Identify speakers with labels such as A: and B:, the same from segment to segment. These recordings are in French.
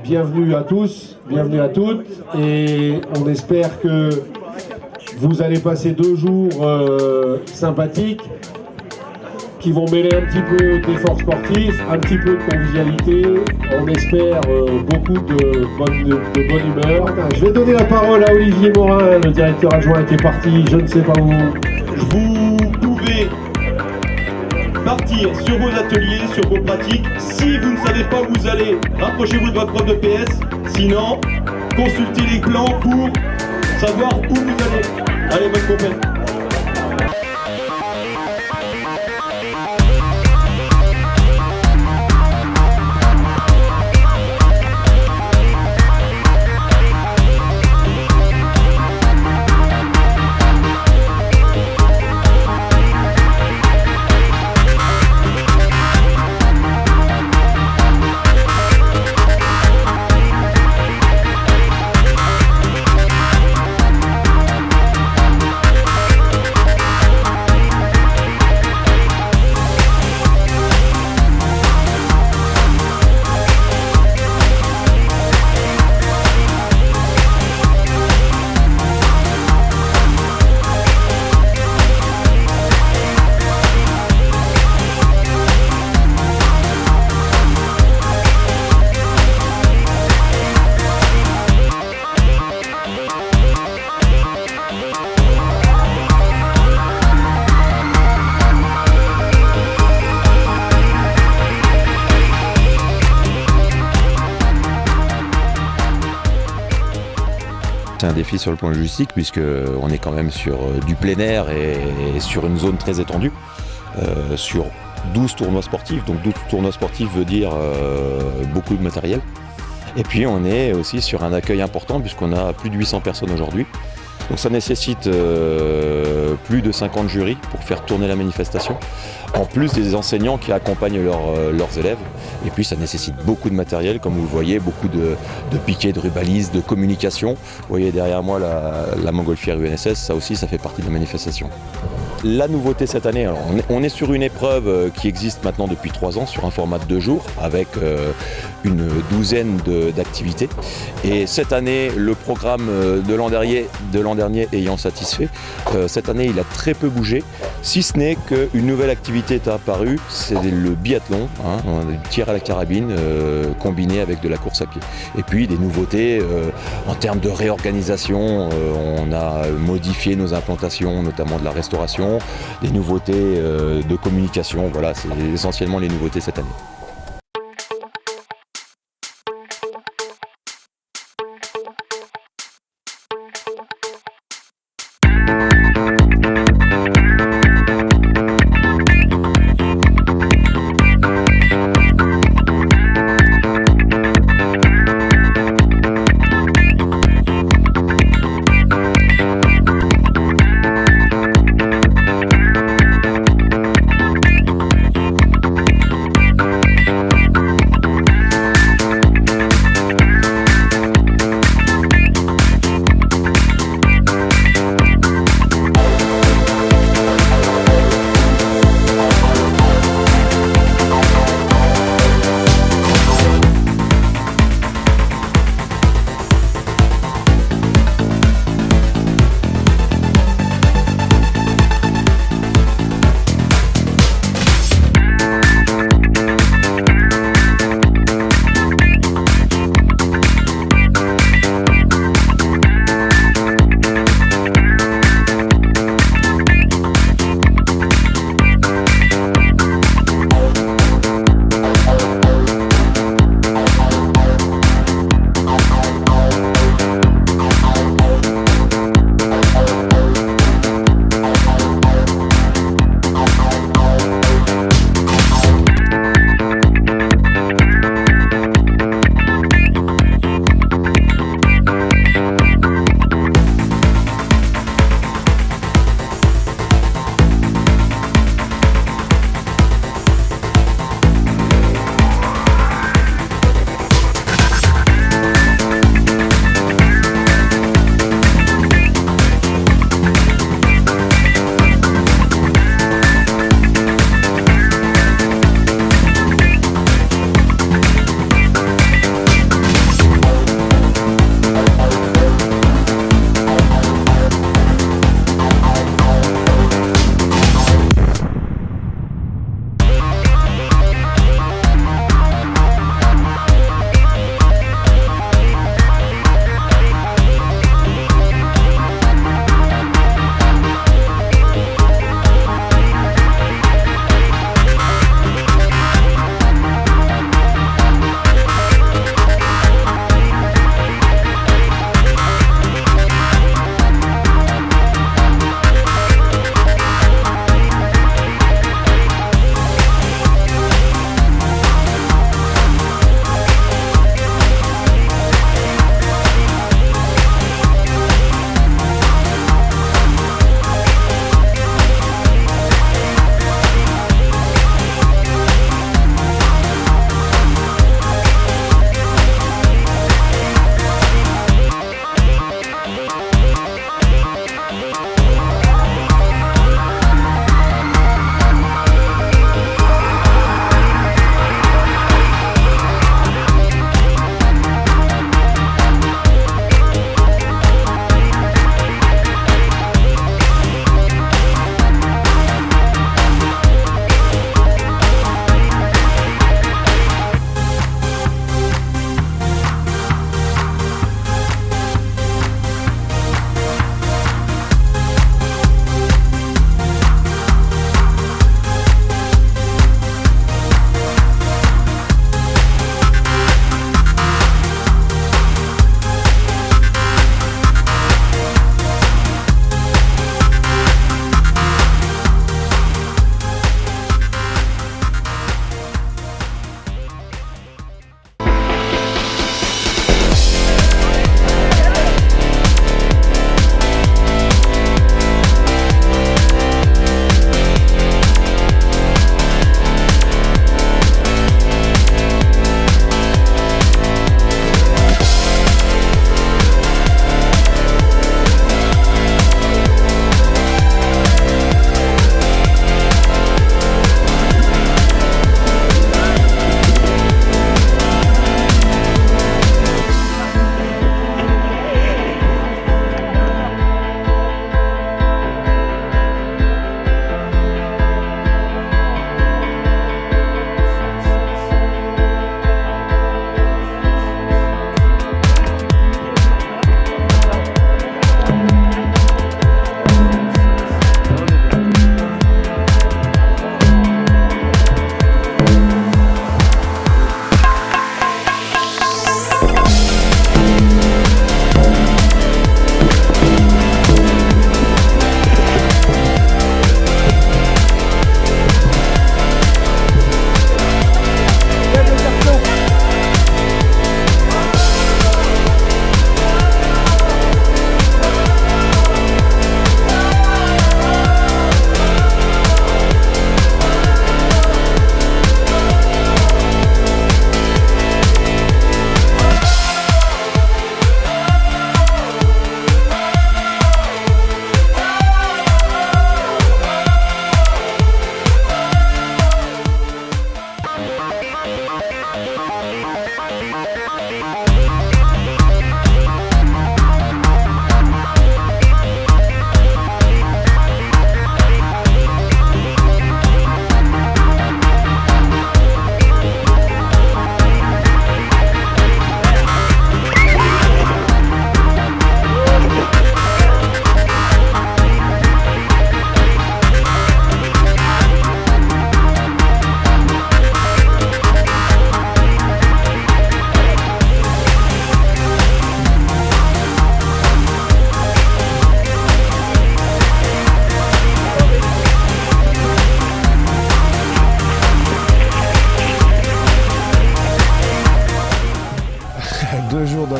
A: Bienvenue à tous, bienvenue à toutes, et on espère que vous allez passer 2 jours sympathiques qui vont mêler un petit peu d'efforts sportifs, un petit peu de convivialité. On espère beaucoup de bonne humeur. Je vais donner la parole à Olivier Morin, le directeur adjoint qui est parti, je ne sais pas où.
B: Vous pouvez partir sur vos ateliers, sur vos pratiques. Si vous ne savez pas où vous allez, rapprochez-vous de votre prof de PS. Sinon, consultez les plans pour savoir où vous allez. Allez, bonne compète.
C: C'est un défi sur le plan logistique puisqu'on est quand même sur du plein air et sur une zone très étendue, sur 12 tournois sportifs. Donc 12 tournois sportifs veut dire beaucoup de matériel. Et puis on est aussi sur un accueil important puisqu'on a plus de 800 personnes aujourd'hui. Donc ça nécessite plus de 50 jurys pour faire tourner la manifestation, en plus des enseignants qui accompagnent leurs élèves. Et puis ça nécessite beaucoup de matériel, comme vous le voyez, beaucoup de piquets, de rubalises, de communication. Vous voyez derrière moi la montgolfière UNSS, ça aussi ça fait partie de la manifestation. La nouveauté cette année, alors on est sur une épreuve qui existe maintenant depuis 3 ans sur un format de 2 jours avec une douzaine d'activités. Et cette année, le programme de l'an dernier ayant satisfait, cette année il a très peu bougé, si ce n'est qu'une nouvelle activité est apparue, c'est le biathlon, on a du tir à la carabine combiné avec de la course à pied. Et puis des nouveautés en termes de réorganisation, on a modifié nos implantations, notamment de la restauration, des nouveautés de communication, voilà, c'est essentiellement les nouveautés cette année.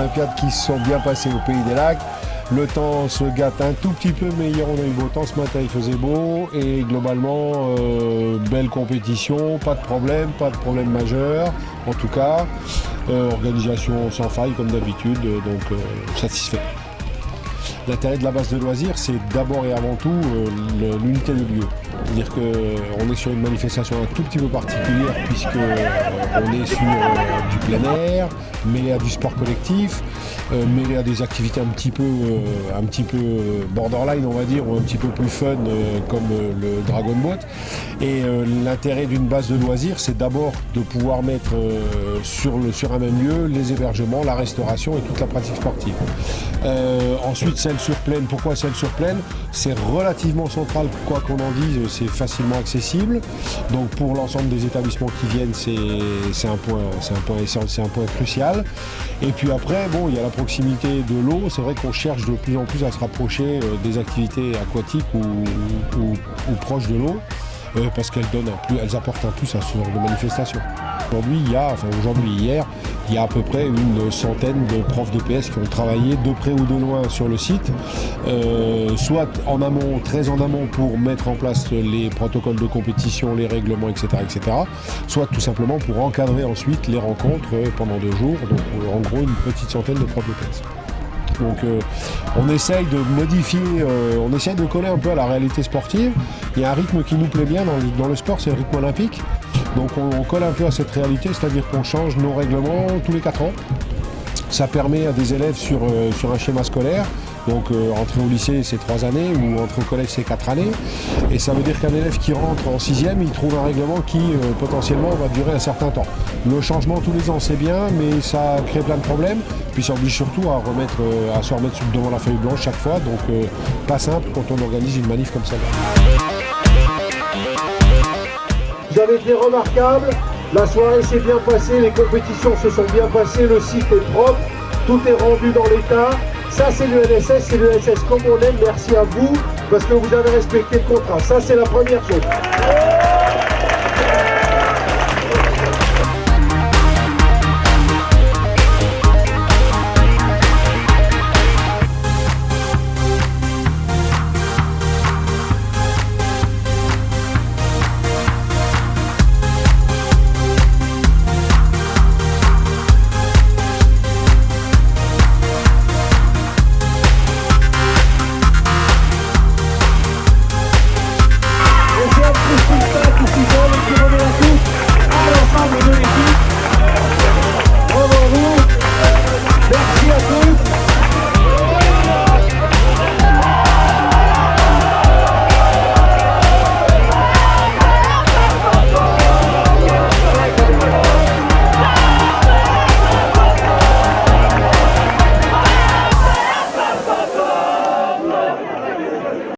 A: Olympiades qui se sont bien passées au Pays des Lacs. Le temps se gâte un tout petit peu, mais hier on a eu beau temps, ce matin il faisait beau et globalement belle compétition, pas de problème majeur en tout cas, organisation sans faille comme d'habitude, donc satisfait. L'intérêt de la base de loisirs, c'est d'abord et avant tout l'unité de lieu. C'est-à-dire qu'on est sur une manifestation un tout petit peu particulière puisqu'on est sur du plein air, mêlé à du sport collectif, mêlé à des activités un petit peu borderline, on va dire, ou un petit peu plus fun comme le Dragon Boat. Et l'intérêt d'une base de loisirs, c'est d'abord de pouvoir mettre sur un même lieu les hébergements, la restauration et toute la pratique sportive. Ensuite, selle sur plaine. Pourquoi selle sur plaine? C'est relativement central, quoi qu'on en dise, c'est facilement accessible. Donc pour l'ensemble des établissements qui viennent, c'est un point crucial. Et puis après, bon, il y a la proximité de l'eau. C'est vrai qu'on cherche de plus en plus à se rapprocher des activités aquatiques ou proches de l'eau. Parce qu'elles apportent un plus à ce genre de manifestation. Hier, il y a à peu près une centaine de profs de PS qui ont travaillé de près ou de loin sur le site, soit en amont, très en amont pour mettre en place les protocoles de compétition, les règlements, etc., soit tout simplement pour encadrer ensuite les rencontres pendant 2 jours, donc en gros une petite centaine de profs de PS. Donc on essaye de modifier, on essaye de coller un peu à la réalité sportive. Il y a un rythme qui nous plaît bien dans le sport, c'est le rythme olympique. Donc on colle un peu à cette réalité, c'est-à-dire qu'on change nos règlements tous les 4 ans. Ça permet à des élèves sur un schéma scolaire, donc entrer au lycée c'est 3 années ou entrer au collège c'est 4 années. Et ça veut dire qu'un élève qui rentre en 6e, il trouve un règlement qui potentiellement va durer un certain temps. Le changement tous les ans c'est bien, mais ça crée plein de problèmes. Puis ça oblige surtout à se remettre devant la feuille blanche chaque fois, donc pas simple quand on organise une manif comme ça.
D: Vous avez été remarquable, la soirée s'est bien passée, les compétitions se sont bien passées, le site est propre, tout est rendu dans l'état. Ça c'est l'UNSS, c'est l'UNSS comme on aime, merci à vous, parce que vous avez respecté le contrat. Ça c'est la première chose.